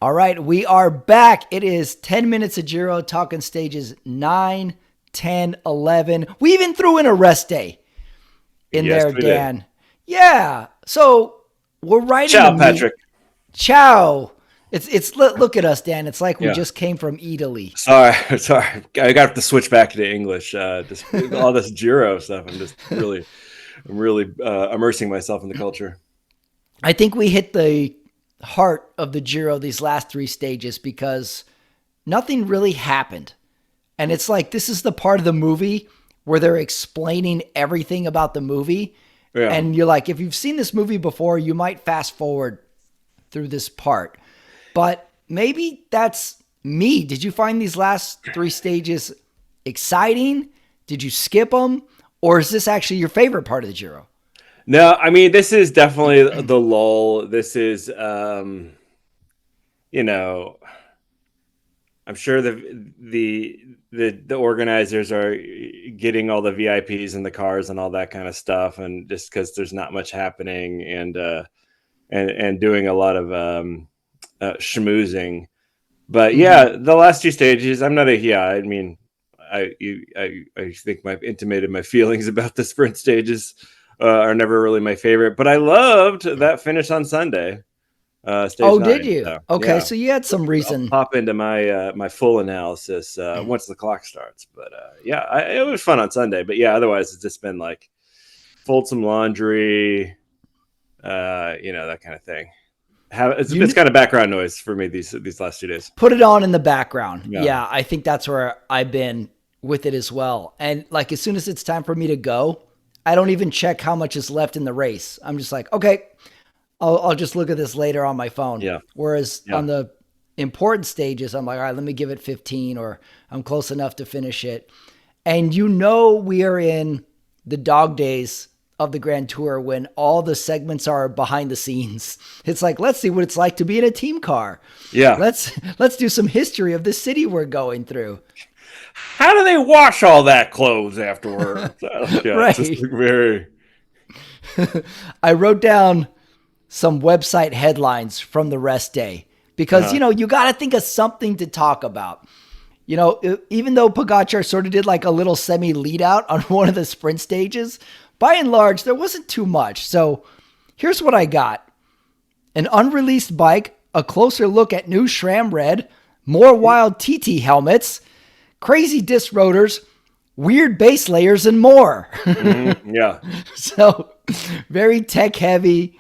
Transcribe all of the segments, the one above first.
All right, we are back. It is 10 minutes of Giro, talking stages 9, 10, 11. We even threw in a rest day in Yes, there, we did. Dan. Yeah. So we're right in the Ciao, meat. Patrick. Ciao. Look at us, Dan. It's like we Yeah. just came from Eataly. Sorry. I got to switch back to English. Just all this Giro stuff. I'm really immersing myself in the culture. I think we hit the heart of the Giro these last three stages because nothing really happened. And it's like this is the part of the movie where they're explaining everything about the movie. Yeah. And you're like, if you've seen this movie before, you might fast forward through this part. But maybe that's me. Did you find these last three stages exciting? Did you skip them? Or is this actually your favorite part of the Giro? No, I mean, this is definitely the lull. This is, you know, I'm sure the organizers are getting all the VIPs in the cars and all that kind of stuff, and just because there's not much happening, and doing a lot of schmoozing. But Mm-hmm. yeah, the last two stages, I'm not a I mean, I think I've intimated my feelings about the sprint stages are never really my favorite, but I loved that finish on Sunday, stage Oh, did 9. you? So Okay, yeah, so you had some I'll reason. pop into my my full analysis once the clock starts. But yeah, it was fun on Sunday. But yeah, otherwise it's just been like fold some laundry, that kind of thing. It's You kind of background noise for me these last 2 days. put it on in the background. Yeah, Yeah, I think that's where I've been with it as well. And like as soon as it's time for me to go, I don't even check how much is left in the race. I'm just like, okay, I'll just look at this later on my phone. yeah, Whereas yeah, on the important stages, I'm like, all right, let me give it 15 or I'm close enough to finish it. And we are in the dog days of the Grand Tour when all the segments are behind the scenes. It's like, let's see what it's like to be in a team car. yeah. Let's do some history of the city we're going through. How do they wash all that clothes afterwards? Yeah, it's just Right. like very. I wrote down some website headlines from the rest day because, Uh, you got to think of something to talk about. Even though Pogacar sort of did like a little semi lead out on one of the sprint stages, by and large, there wasn't too much. So here's what I got: an unreleased bike, a closer look at new SRAM Red, more wild TT helmets, crazy disc rotors, weird base layers, and more. yeah, So very tech heavy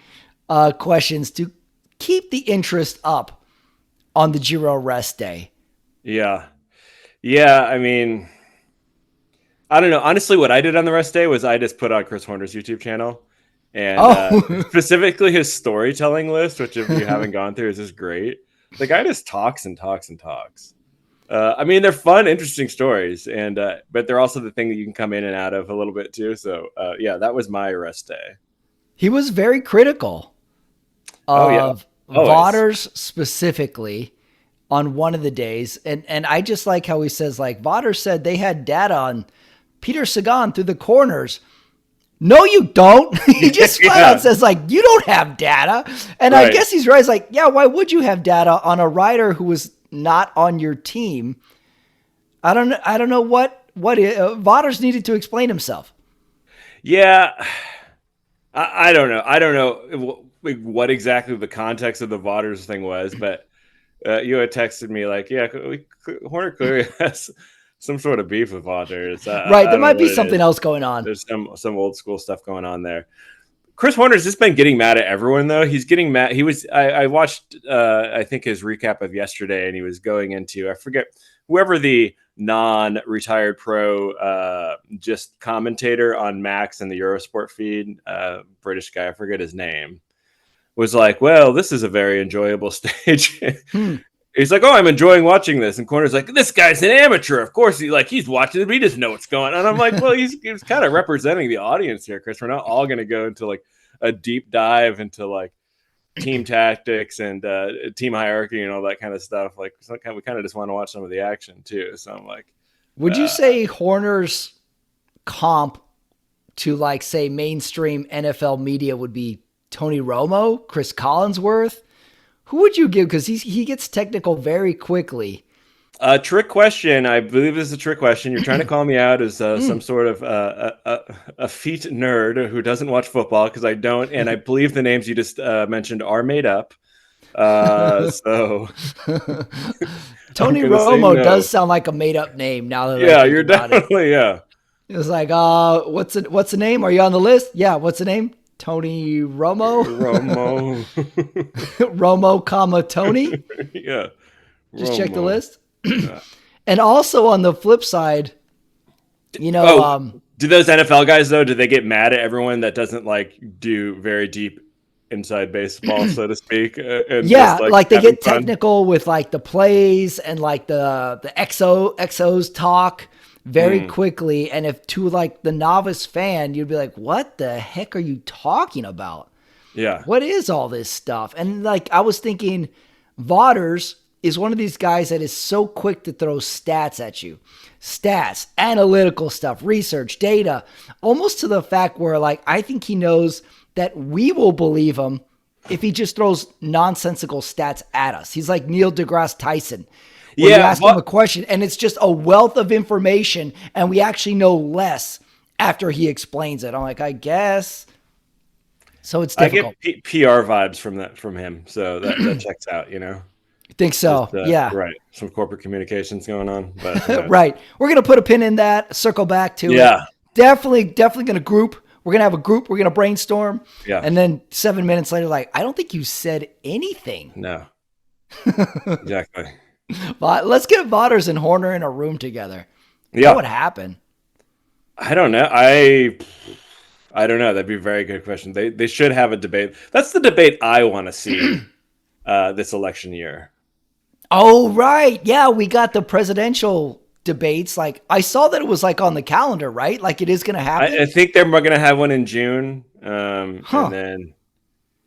questions to keep the interest up on the Giro rest day. yeah, yeah. I mean, I don't know. Honestly, what I did on the rest day was I just put on Chris Horner's YouTube channel, and Oh, specifically his storytelling list, which if you haven't gone through is just great. The guy just talks and talks and talks. I mean, they're fun, interesting stories, and but they're also the thing that you can come in and out of a little bit too. So yeah, that was my rest day. he was very critical Oh yeah, of always. Vaughters specifically on one of the days. And I just like how he says, like, Vaughters said they had data on Peter Sagan through the corners. No, you don't. He just flat Yeah, out says, like, you don't have data. And I right. guess he's right. He's like, yeah, why would you have data on a rider who was not on your team? I don't know what Vaughters needed to explain himself. Yeah, I don't know. I don't know what exactly the context of the Vaughters thing was, but you had texted me like, yeah, Horner clearly has some sort of beef with Vaughters. Right. I There don't know might be what it something is. else going on. There's some old school stuff going on there. Chris Horner's just been getting mad at everyone though. He's getting mad. I watched I think his recap of yesterday, and he was going into, I forget, whoever the non-retired pro just commentator on Max and the Eurosport feed, British guy, I forget his name, was like, well, this is a very enjoyable stage. Hmm. He's like, oh, I'm enjoying watching this. And Corner's like, this guy's an amateur. Of course, he's watching it, but he doesn't know what's going on. And I'm like, well, he's kind of representing the audience here, Chris. We're not all going to go into like a deep dive into like team tactics and team hierarchy and all that kind of stuff. Like, we kind of just want to watch some of the action too. So I'm like, Would you uh, say Horner's comp to, like, say, mainstream NFL media would be Tony Romo, Chris Collinsworth? Who would you give? Because he gets technical very quickly. Trick question. I believe this is a trick question. You're trying to call me out as some sort of a feet nerd who doesn't watch football because I don't, and I believe the names you just mentioned are made up. So I'm Tony gonna say Romo does no. sound like a made up name now that I Yeah, think you're about it. definitely yeah. It's like, what's the name? Are you on the list? Yeah, what's the name? Tony Romo? Romo. Romo, comma Tony? Yeah, Just check the Romo. list. Yeah. And also on the flip side, Oh, do those NFL guys though? Do they get mad at everyone that doesn't like do very deep inside baseball, so to speak, and just yeah, like like they having get fun? technical with like the plays and like the XOs talk very Mm, quickly. And if to like the novice fan, you'd be like, what the heck are you talking about? yeah, What is all this stuff? And like I was thinking, Vaughters is one of these guys that is so quick to throw stats at you. Stats, analytical stuff, research, data, almost to the fact where like I think he knows that we will believe him if he just throws nonsensical stats at us. He's like Neil deGrasse Tyson, where you yeah. ask him a question and it's just a wealth of information and we actually know less after he explains it. I'm like, I guess. So it's I get difficult. PR vibes from that from him, so that checks out. You know, Think just so. Yeah. right, some corporate communications going on, but yeah, Right. We're going to put a pin in that, circle back to it. yeah, Definitely going to group. We're going to have a group. We're going to brainstorm. yeah. And then 7 minutes later, like, I don't think you said anything. No, exactly. But let's get Vaughters and Horner in a room together. What Yeah, would happen? I don't know. I don't know. That'd be a very good question. They should have a debate. That's the debate I want to see this election year. Oh, right. Yeah, we got the presidential debates. Like, I saw that it was like on the calendar, right? Like, it is going to I happen. think they're going to have one in June, and Huh. then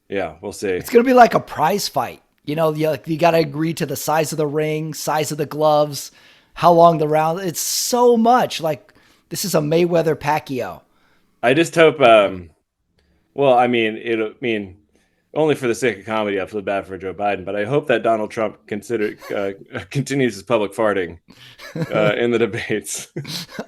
yeah, we'll see. It's going to be like a prize fight. You got to agree to the size of the ring, size of the gloves, how long the round. It's so much. Like, this is a Mayweather Pacquiao. I just hope. Well, I mean, I mean, only for the sake of comedy, I feel bad for Joe Biden, but I hope that Donald Trump continues his public farting in the debates.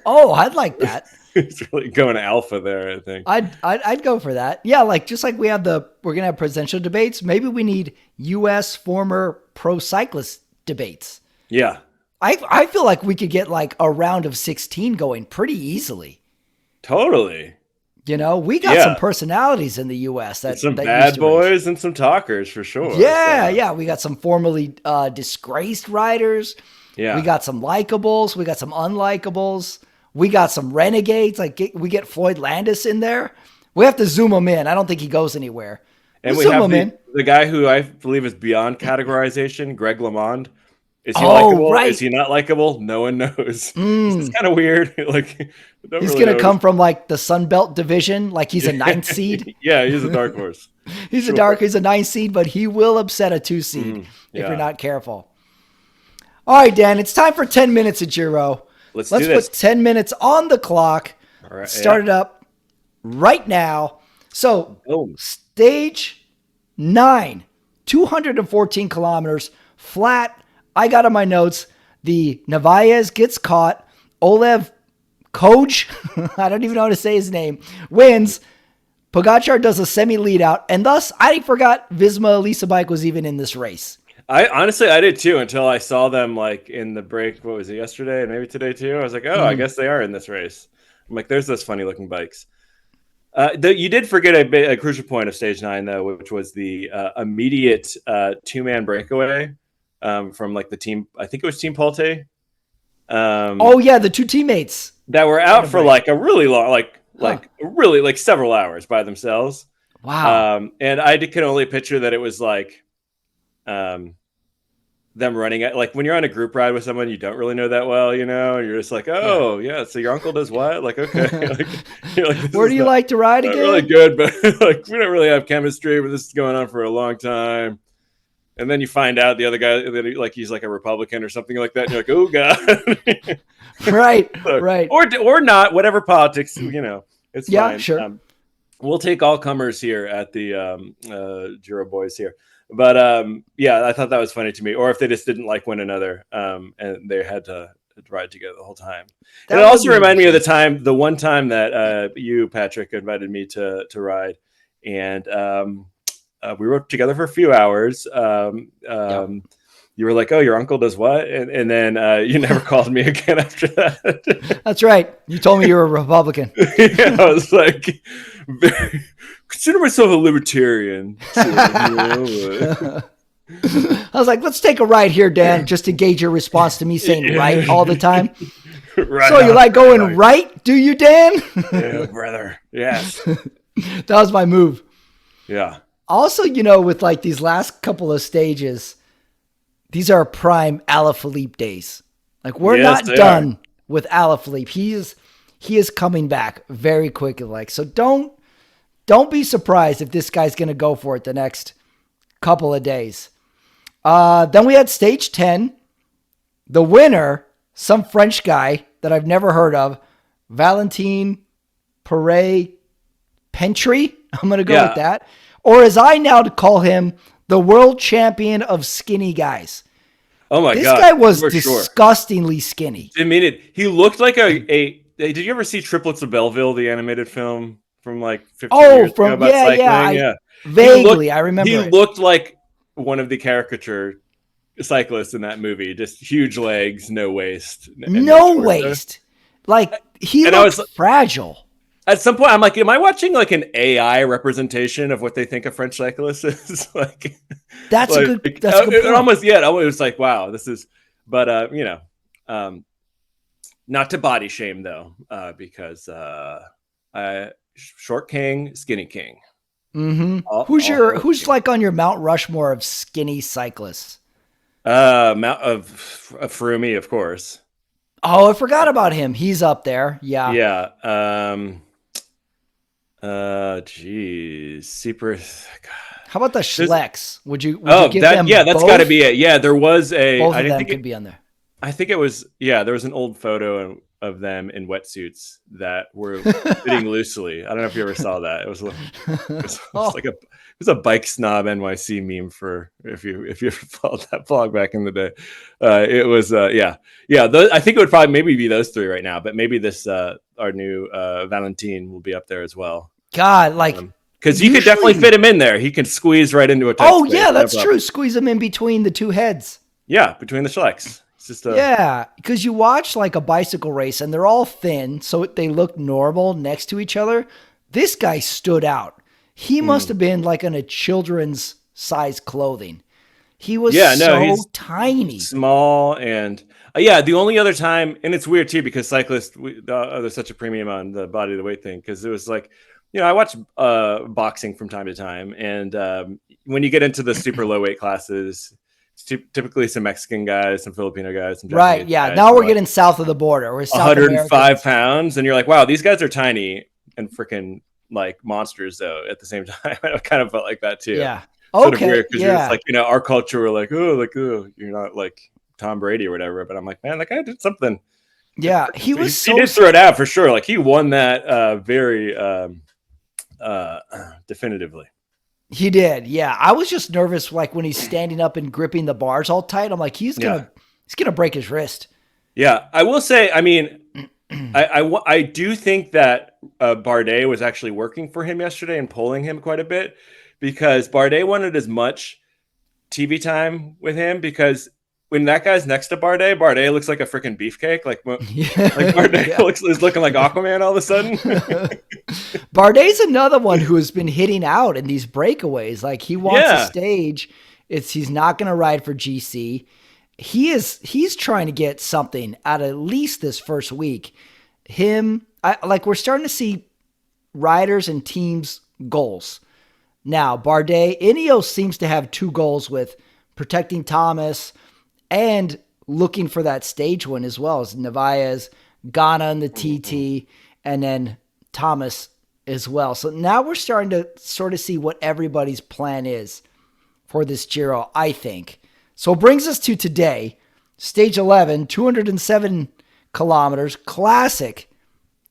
Oh, I'd like that. He's really going alpha there, I think. I'd go for that. Yeah, like just like we're gonna have presidential debates. Maybe we need U.S. former pro cyclist debates. Yeah, I feel like we could get like a round of 16 going pretty easily. totally. We got some Yeah, personalities in the U.S. that some that used bad to race. boys and some talkers for sure. Yeah, So yeah, we got some formerly disgraced riders. We yeah, got some likables. We got some unlikables. We got some renegades. We get Floyd Landis in there. We have to zoom him in. I don't think he goes anywhere. and We'll we zoom have him in. the guy who I believe is beyond categorization, Greg LeMond. Is he Oh, likable? Is right. he not likable? No one knows. This is kind of weird. Like, I don't He's really going to know. come from like the Sun Belt division. Like he's a ninth seed. Yeah, he's a dark horse. Sure. He's a ninth seed, but he will upset a 2 seed if you're Yeah. not careful. All right, Dan, it's time for 10 minutes of Giro. Let's Let's do this. put 10 minutes on the clock. All right. Start it up right now. So, Boom. stage 9, 214 kilometers, flat. I got on my notes. The Narvaez gets caught. Olev Koj, I don't even know how to say his name, wins. Pogacar does a semi lead out. And thus, I forgot Visma Elisa Bike was even in this race. I honestly I did too until I saw them like in the break. What was it, yesterday and maybe today too? I was like, oh, I guess they are in this race. I'm like, there's those funny looking bikes. You did forget a crucial point of stage 9 though, which was the immediate 2-man breakaway from like the team. I think it was Team Polte. Oh, yeah, the two teammates. That were out for like a really long, like really like several hours by themselves. Wow. And I can only picture that it was like them running at, like when you're on a group ride with someone you don't really know that well, and you're just like, oh yeah, so your uncle does what? Like, okay, like, you're like, Where do you like to ride not again? really good, but like we don't really have chemistry, but this is going on for a long time. And then you find out the other guy that like he's like a Republican or something like that. And you're like, oh god, Right, so, right. or not, whatever politics, it's Yeah, fine. sure. We'll take all comers here at the Giro Boys here. But yeah, I thought that was funny to me. Or if they just didn't like one another, and they had to ride together the whole time. And That it would also be reminded me of interesting. the one time that you, Patrick, invited me to ride, and we were together for a few hours. Yep. You were like, "Oh, your uncle does what?" And then you never called me again after that. That's right. You told me you were a Republican. Yeah, I was like, very, consider myself a libertarian, sort of, you know. I was like, let's take a ride here, Dan, just to gauge your response to me saying right all the time. Right So you on, like going right. right, do you, Dan? Yeah, brother. Yes. That was my move. Yeah. Also, with like these last couple of stages, these are prime Alaphilippe days. Like we're Yes, not they are. done with Alaphilippe. He is coming back very quickly. Like, so don't be surprised if this guy's going to go for it the next couple of days. Then we had stage 10. The winner, some French guy that I've never heard of, Valentin Perret Pentry. I'm going to go with Yeah. that. Or as I now call him, the world champion of skinny guys. Oh my This God. guy was For sure. disgustingly skinny. I mean, he looked like a. Did you ever see Triplets of Belleville, the animated film from like 15 Oh, years ago about yeah, cycling? Yeah. vaguely I He remember it. looked like one of the caricature cyclists in that movie. Just huge legs, no waist, and no No torso. waist. Like he And I looked was fragile. at some point, I'm like, am I watching like an AI representation of what they think a French cyclist is? That's a good It point. almost, yeah, it was like, wow, this is, but um, not to body shame though, because short king, skinny king. Mm-hmm. All hail the Who's king. like on your Mount Rushmore of skinny cyclists? Mount of Froomey, of course. Oh, I forgot about him. He's up there. Yeah. Yeah. Geez, super. How about the There's, Schlecks? Would you oh, give them that's got to both? be it. Yeah, there was a. Both I of didn't them think could it. be on there. I think it was. Yeah, there was an old photo of them in wetsuits that were fitting loosely. I don't know if you ever saw that. It was like it was a bike snob NYC meme for if you ever followed that blog back in the day. It was yeah. I think it would probably maybe be those three right now, but maybe this our new Valentine will be up there as well. God, like Because you could definitely usually. fit him in there. He can squeeze right into a tight Oh space. yeah, No that's problem. true. Squeeze them in between the two heads. Yeah, between the Schlecks. It's just a Yeah, because you watch like a bicycle race and they're all thin, so they look normal next to each other. This guy stood out. He must have been like in a children's size clothing. He was yeah. No, so he's tiny. small and yeah. The only other time, and it's weird too because cyclists there's such a premium on the body to weight thing because it was like I watch boxing from time to time, and when you get into the super low weight classes. Typically some Mexican guys, some Filipino guys, some Right, Japanese yeah. guys. Now we're Like getting south of the border. We're South 105 Americans. pounds, and you're like, wow, these guys are tiny and freaking like monsters. Though at the same time, I kind of felt like that too. Yeah. Sort of Okay, weird because you're just yeah. like, our culture, we're like, oh, you're not like Tom Brady or whatever. But I'm like, man, that guy did something. Yeah, he was He so did throw it out for sure. Like he won that very definitively. He did. Yeah. I was just nervous like when he's standing up and gripping the bars all tight. I'm like, he's gonna break his wrist. Yeah, I will say. I mean, I do think that Bardet was actually working for him yesterday and pulling him quite a bit because Bardet wanted as much TV time with him because when that guy's next to Bardet looks like a freaking beefcake. Like Bardet is looking like Aquaman all of a sudden. Bardet's another one who has been hitting out in these breakaways. Like he wants a stage. He's not going to ride for GC. He's trying to get something out of at least this first week. We're starting to see riders and teams goals. Now, Bardet, Ineos seems to have two goals with protecting Thomas and looking for that stage win as well as Narvaez, Ghana in the TT, and then Thomas as well. So now we're starting to sort of see what everybody's plan is for this Giro, I think. So it brings us to today, stage 11, 207 kilometers, classic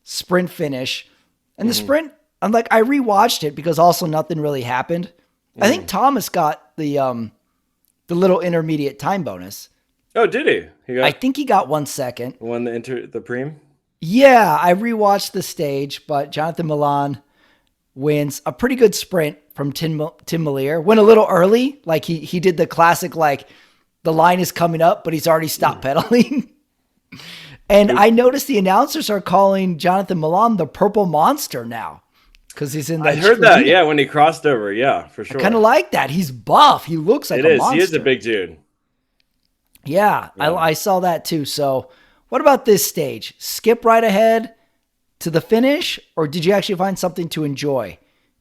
sprint finish. And the sprint, I rewatched it because also nothing really happened. I think Thomas got the little intermediate time bonus. Oh, did he? I think he got 1 second. Won the preem? Yeah, I rewatched the stage, but Jonathan Milan wins a pretty good sprint from Tim Malier. Went a little early, like he did the classic, like the line is coming up, but he's already stopped pedaling. And I noticed the announcers are calling Jonathan Milan the Purple Monster now because he's in that. I heard that, yeah, when he crossed over, yeah, for sure. I kind of like that. He's buff. He looks like a monster. He is a big dude. Yeah. I saw that too. So what about this stage? Skip right ahead to the finish, or did you actually find something to enjoy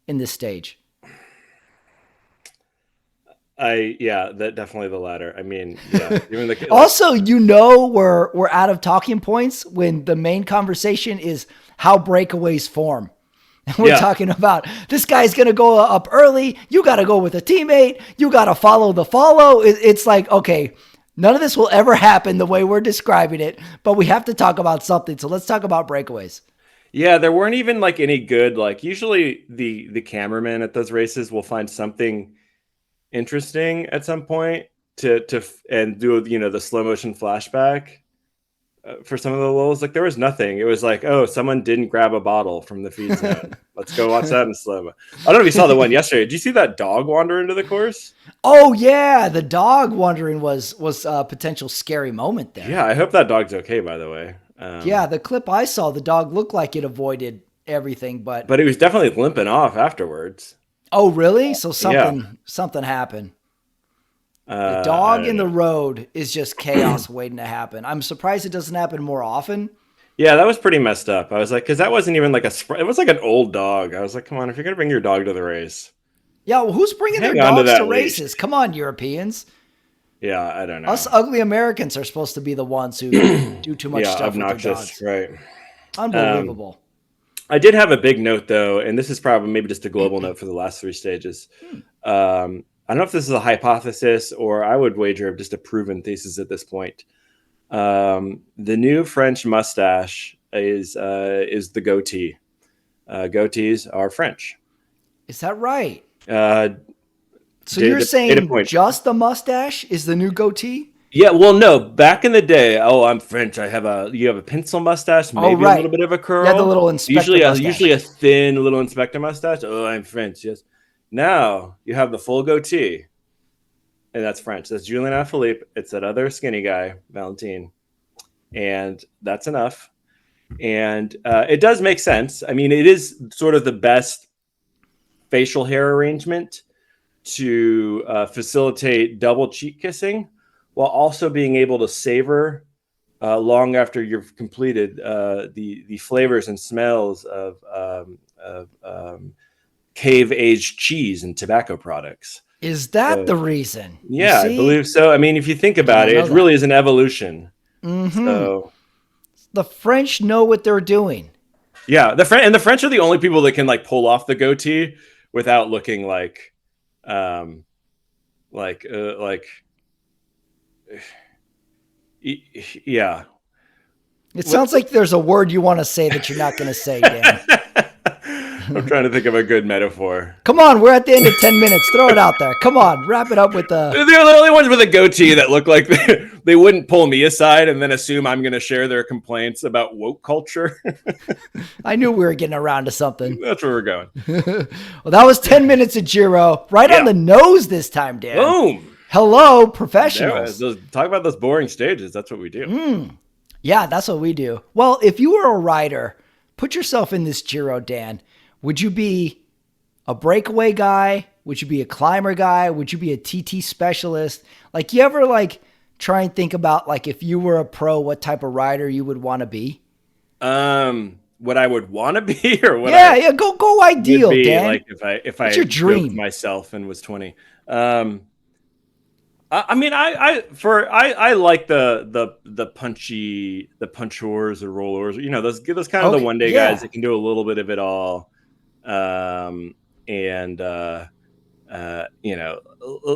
in this stage? That definitely the latter. I mean, yeah. Even also, we're out of talking points when the main conversation is how breakaways form. And we're talking about this guy's going to go up early. You got to go with a teammate. You got to follow the follow. It's like, okay, none of this will ever happen the way we're describing it, but we have to talk about something. So let's talk about breakaways. Yeah, there weren't even like any good, like usually the cameraman at those races will find something interesting at some point and do the slow motion flashback for some of the lulls. Like there was nothing. It was like, oh, someone didn't grab a bottle from the feed zone. Let's go watch that in slow mo. I don't know if you saw the one yesterday. Did you see that dog wander into the course? Oh yeah, the dog wandering was a potential scary moment there. Yeah, I hope that dog's okay, by the way. Yeah, the clip I saw, the dog looked like it avoided everything, but it was definitely limping off afterwards. Oh, really? So something happened. The dog in the road is just chaos waiting to happen. I'm surprised it doesn't happen more often. Yeah, that was pretty messed up. I was like, because that wasn't even like it was like an old dog. I was like, come on, if you're going to bring your dog to the race. Yeah, well, who's bringing their dogs to races? Come on, Europeans. Yeah, I don't know. Us ugly Americans are supposed to be the ones who do too much stuff obnoxious, with their dogs. Right. Unbelievable. I did have a big note, though, and this is probably maybe just a global note for the last three stages. I don't know if this is a hypothesis or I would wager just a proven thesis at this point. The new French mustache is the goatee. Goatees are French. Is that right? So you're saying just the mustache is the new goatee? Yeah, well, no. Back in the day, I'm French. You have a pencil mustache, maybe a little bit of a curl. Yeah, the little inspector mustache. Usually a thin little inspector mustache. Oh, I'm French. Yes. Now you have the full goatee, and that's French. That's Julien Alaphilippe. It's that other skinny guy, Valentin, and that's enough. And it does make sense. I mean, it is sort of the best facial hair arrangement to facilitate double cheek kissing, while also being able to savor long after you've completed the flavors and smells of cave-aged cheese and tobacco products. Is that the reason? Yeah, I believe so. I mean, if you think about it, it really is an evolution. Mm-hmm. So the French know what they're doing. Yeah, the French are the only people that can like pull off the goatee without looking like yeah. It sounds like there's a word you want to say that you're not going to say, Dan. I'm trying to think of a good metaphor. Come on, we're at the end of 10 minutes. Throw it out there. Come on, wrap it up with the... They're the only ones with a goatee that look like they wouldn't pull me aside and then assume I'm going to share their complaints about woke culture. I knew we were getting around to something. That's where we're going. Well, that was 10 minutes of Giro. Right on the nose this time, Dan. Boom. Hello, professionals. Talk about those boring stages. That's what we do. Yeah, that's what we do. Well, if you were a rider, put yourself in this Giro, Dan. Would you be a breakaway guy? Would you be a climber guy? Would you be a TT specialist? Like, you ever like try and think about like if you were a pro, what type of rider you would want to be? What I would want to be, or what? Yeah, go ideal, Dan. Like if I your dream myself and was 20. I mean, I like the punchers or rollers. You know, those kind of the one day guys that can do a little bit of it all. You know,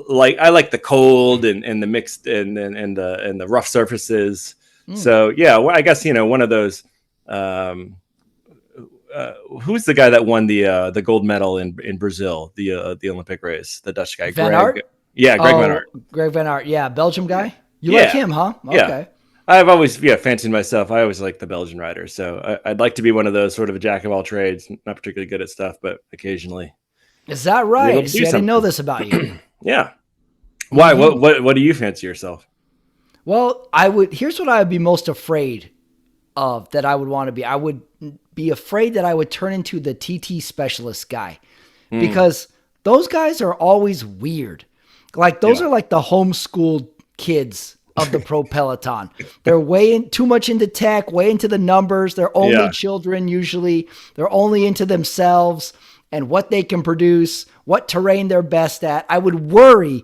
like I like the cold and the mixed and the rough surfaces. So yeah, well, I guess one of those. Who's the guy that won the gold medal in Brazil, the Olympic race? The Dutch guy, Van Aert? Yeah, Greg Van Oh, Aert. Greg Van Aert. Yeah, Belgium guy. You like Yeah, him, huh? yeah. Okay. I've always fancied myself. I always like the Belgian riders, so I'd like to be one of those sort of a jack of all trades, not particularly good at stuff, but occasionally Is that be able right? to do See, I didn't know something. this about you. Yeah. Why? What do you fancy yourself? Well, I would. Here's what I would be most afraid of that I would want to be. I would be afraid that I would turn into the TT specialist guy Hmm. because those guys are always weird. Like those Yeah. are like the homeschooled kids of the pro peloton. They're too much into tech, way into the numbers. They're only Yeah. children usually. They're only into themselves and what they can produce, what terrain they're best at. I would worry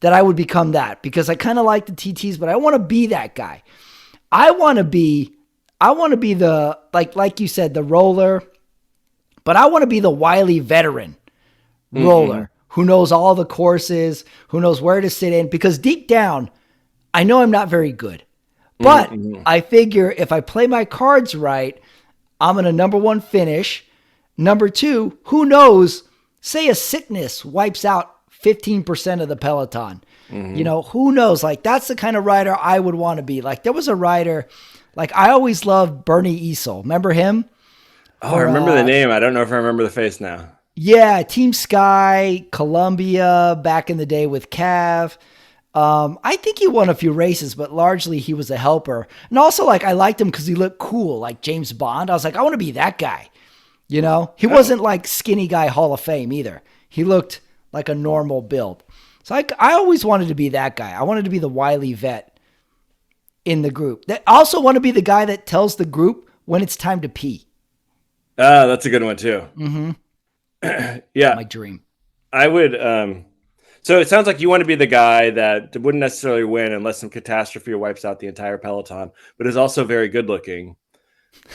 that I would become that because I kind of like the TTs, but I want to be that guy. I want to be the like you said, the roller, but I want to be the wily veteran Mm-hmm. roller who knows all the courses, who knows where to sit in because deep down, I know I'm not very good. But Mm-hmm. I figure if I play my cards right, I'm going to number one finish. Number two, who knows? Say a sickness wipes out 15% of the peloton. Mm-hmm. Who knows? Like, that's the kind of rider I would want to be. Like, there was a rider, like, I always loved Bernie Easel. Remember him? Oh, I For, remember the name. I don't know if I remember the face now. yeah, Team Sky, Columbia, back in the day with Cav. I think he won a few races, but largely he was a helper. And also, like, I liked him because he looked cool, like James Bond. I was like, I want to be that guy. He Oh, wasn't like skinny guy Hall of Fame either. He looked like a normal build. So I always wanted to be that guy. I wanted to be the wily vet in the group. I also want to be the guy that tells the group when it's time to pee. that's a good one too. Mm-hmm. Yeah, My dream. I would. So it sounds like you want to be the guy that wouldn't necessarily win unless some catastrophe wipes out the entire peloton, but is also very good looking.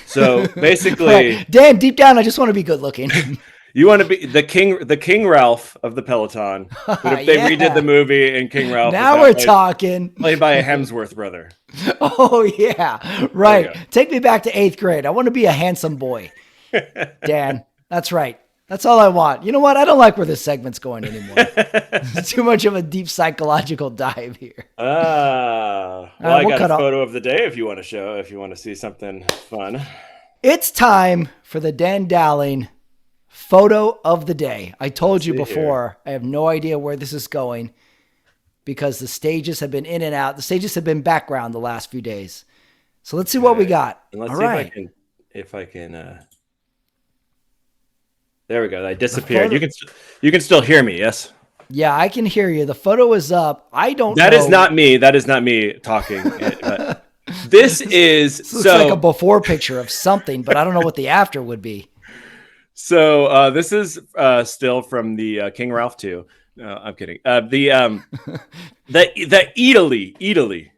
So basically, Right. Dan, deep down, I just want to be good looking. you want to be the King Ralph of the peloton. But if they redid the Yeah. movie and King Ralph was Now now we're played, talking. played by a Hemsworth brother. Oh, yeah. There you Right. Take me back to 8th grade. I want to be a handsome boy. go. Dan, that's right. That's all I want. You know what? I don't like where this segment's going anymore. It's too much of a deep psychological dive here. Well, All right, I we'll got a cut off. photo of the day if you want to show, if you want to see something fun. It's time for the Dan Dowling photo of the day. I told you see before, I have no idea where this is going because the stages have been in and out. The stages have been background the last few days. So let's see All what we right. got. And let's All see right. if I can. There we go. I The disappeared. photo. You can still hear me, yes? Yeah, I can hear you. The photo is up. I don't That is know. not me. That is not me talking. But this is This looks like a so. before picture of something, but I don't know what the after would be. So this is still from the King Ralph 2. No, I'm kidding. The eataly.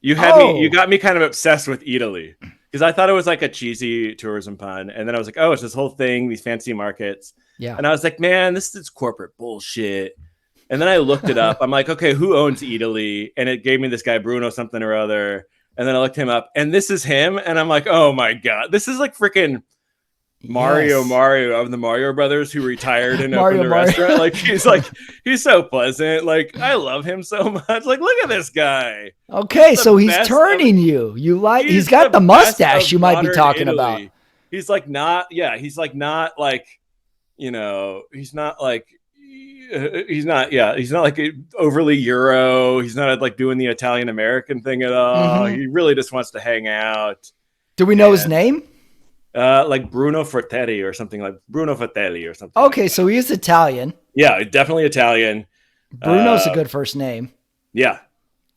You Oh, got me kind of obsessed with eataly because I thought it was like a cheesy tourism pun, and then I was like, oh, it's this whole thing, these fancy markets, yeah. and I was like, man, this is corporate bullshit. And then I looked it up. I'm like, okay, who owns eataly? And it gave me this guy Bruno something or other. And then I looked him up, and this is him. And I'm like, oh my god, this is like freaking Yes. Mario of the Mario Brothers who retired and opened Mario, a Mario. restaurant. He's so pleasant. Like I love him so much. Like look at this guy. Okay, The so he's best of turning you. He's he's got the the best mustache of you might be modern talking about. Italy. He's like not he's like not like he's not like he's not like overly Euro. He's not like doing the Italian American thing at all. Hmm. He really just wants to hang out Do we know his and name? like Bruno Fratelli or something like Bruno Fratelli or something like Okay, that. so he is Italian. Yeah, definitely Italian. Bruno's a Uh, good first name. yeah,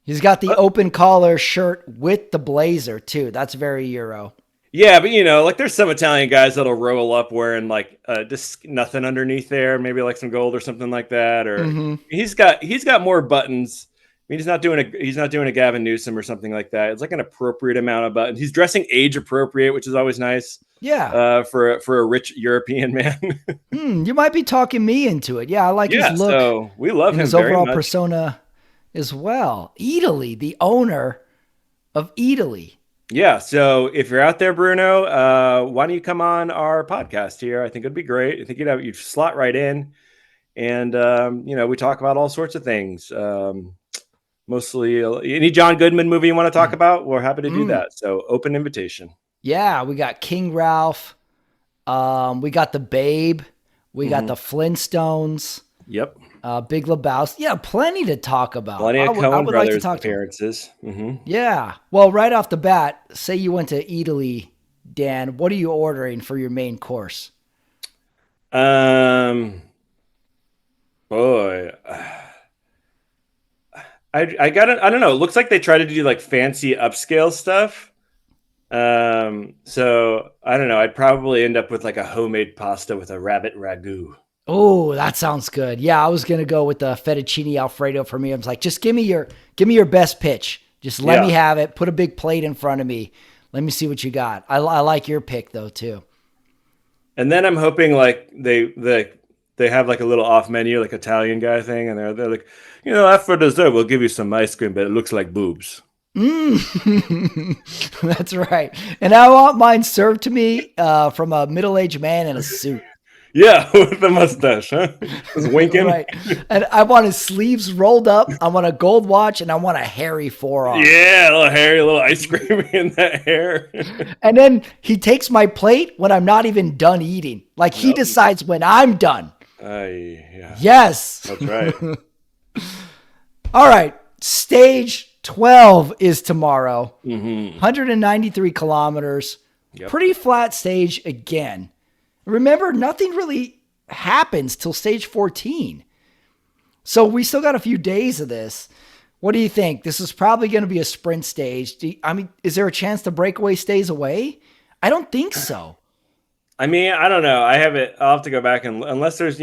He's got the Uh, open collar shirt with the blazer too. That's very Euro. yeah, but like there's some Italian guys that'll roll up wearing like just nothing underneath there, maybe like some gold or something like that. Or Hmm. he's got more buttons. I mean, he's not doing a Gavin Newsom or something like that. It's like an appropriate amount of buttons. He's dressing age appropriate, which is always nice Yeah. for a rich European man. You might be talking me into it. Yeah, I like his Yeah, look so we love and him his very overall much. persona as well. Eataly, the owner of Eataly. Yeah, so if you're out there, Bruno, why don't you come on our podcast here? I think it'd be great. I think you'd slot right in. And, we talk about all sorts of things. Mostly any John Goodman movie you want to talk about, we're happy to do that. So open invitation. Yeah, we got King Ralph. We got the Babe. We got the Flintstones. Yep. Big Lebowski. Yeah, plenty to talk about. Plenty of Coen would Brothers like to talk appearances. Yeah. Well, right off the bat, say you went to Eataly, Dan. What are you ordering for your main course? Boy. I got it. I don't know. It looks like they try to do like fancy upscale stuff. So I don't know. I'd probably end up with like a homemade pasta with a rabbit ragu. Oh, that sounds good. Yeah, I was gonna go with the fettuccine alfredo for me. I was like, just give me your best pitch. Just let me have it. Put a big plate in front of me. Let me see what you got. I like your pick though too. And then I'm hoping like they have like a little off menu, like Italian guy thing, and they're like, after dessert we'll give you some ice cream, but it looks like boobs. That's right. And I want mine served to me from a middle-aged man in a suit. Yeah, with the mustache, huh? Just winking. Right. And I want his sleeves rolled up. I want a gold watch, and I want a hairy forearm. Yeah, a little hairy, a little ice cream in that hair. And then he takes my plate when I'm not even done eating. Like he decides when I'm done. Yeah. Yes. That's right. All right. Stage 12 is tomorrow. 193 kilometers. Yep. Pretty flat stage again. Remember, nothing really happens till stage 14. So we still got a few days of this. What do you think? This is probably going to be a sprint stage. Is there a chance the breakaway stays away? I don't think so. I mean, I don't know. I'll have to go back and unless there's,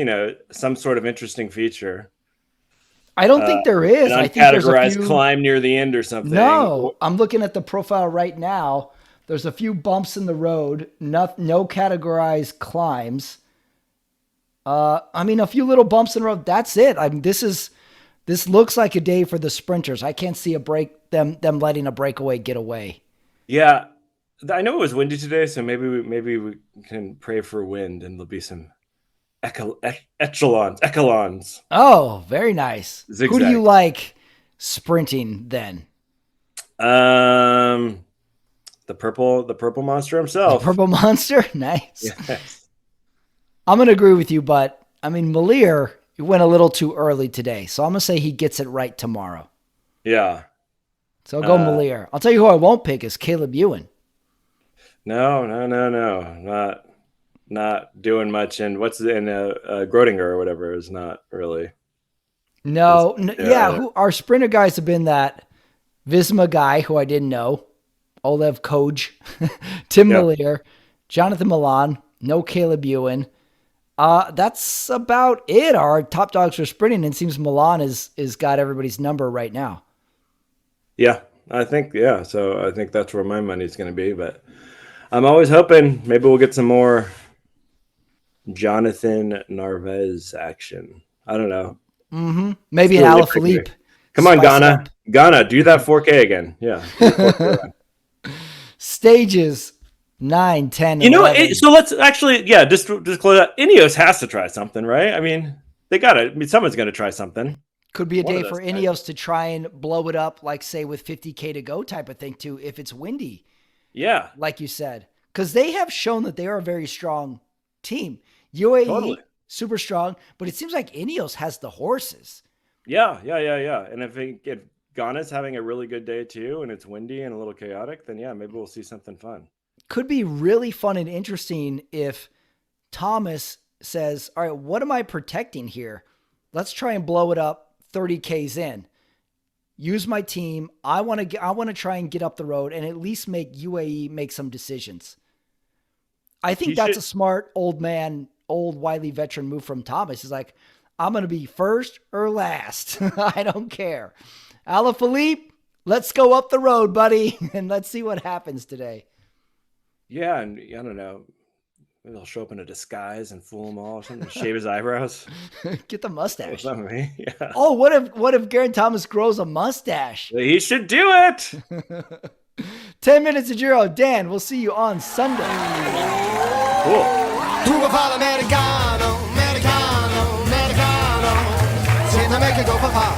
some sort of interesting feature. I don't think there is. An I think there's uncategorized climb near the end or something. No, I'm looking at the profile right now. There's a few bumps in the road. No categorized climbs. A few little bumps in the road. That's it. This looks like a day for the sprinters. I can't see them letting a breakaway get away. Yeah, I know it was windy today, so maybe we can pray for wind and there'll be some echelons. Oh, very nice. Zigzag. Who do you like sprinting then? The purple monster himself. The purple monster? Nice. Yes. I'm going to agree with you, but Malier went a little too early today. So I'm going to say he gets it right tomorrow. Yeah. So I'll go Malier. I'll tell you who I won't pick is Caleb Ewan. No. Not doing much. And what's in Grodinger or whatever is not really. No. Who our sprinter guys have been that Visma guy who I didn't know. Olev Koj, Tim Malier, Jonathan Milan, no Caleb Ewan. That's about it. Our top dogs for sprinting, and it seems Milan is got everybody's number right now. Yeah, I think, so I think that's where my money's going to be, but I'm always hoping maybe we'll get some more Jonathan Narvaez action. I don't know. Mm-hmm. Maybe an Alaphilippe. Come on, Ghana. Ghana, do that 4K again. Yeah. Stages 9, 10, 11. So let's actually, just close out. Ineos has to try something, right? I mean, they got it. I mean, someone's going to try something. Could be a day for Ineos to try and blow it up, like say with 50K to go type of thing too, if it's windy. Yeah. Like you said. Because they have shown that they are a very strong team. UAE, super strong, but it seems like Ineos has the horses. Yeah. And if Ghana's having a really good day too, and it's windy and a little chaotic, then maybe we'll see something fun. Could be really fun and interesting if Thomas says, all right, what am I protecting here? Let's try and blow it up 30Ks in. Use my team. I want to try and get up the road and at least make UAE make some decisions. I think that's a smart old wily veteran move from Thomas. He's like, I'm going to be first or last. I don't care. Alaphilippe, let's go up the road, buddy, and let's see what happens today. Yeah, and I don't know. Maybe he'll show up in a disguise and fool them all or something. Shave his eyebrows. Get the mustache. Yeah. Oh, what if Geraint Thomas grows a mustache? He should do it. 10 minutes of Giro. Dan, we'll see you on Sunday. Cool. a make it go fa-fa.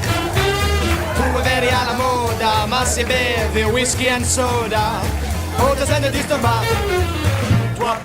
Tu è veri alla moda, ma si beve whisky and soda. Oltre se ne disturba.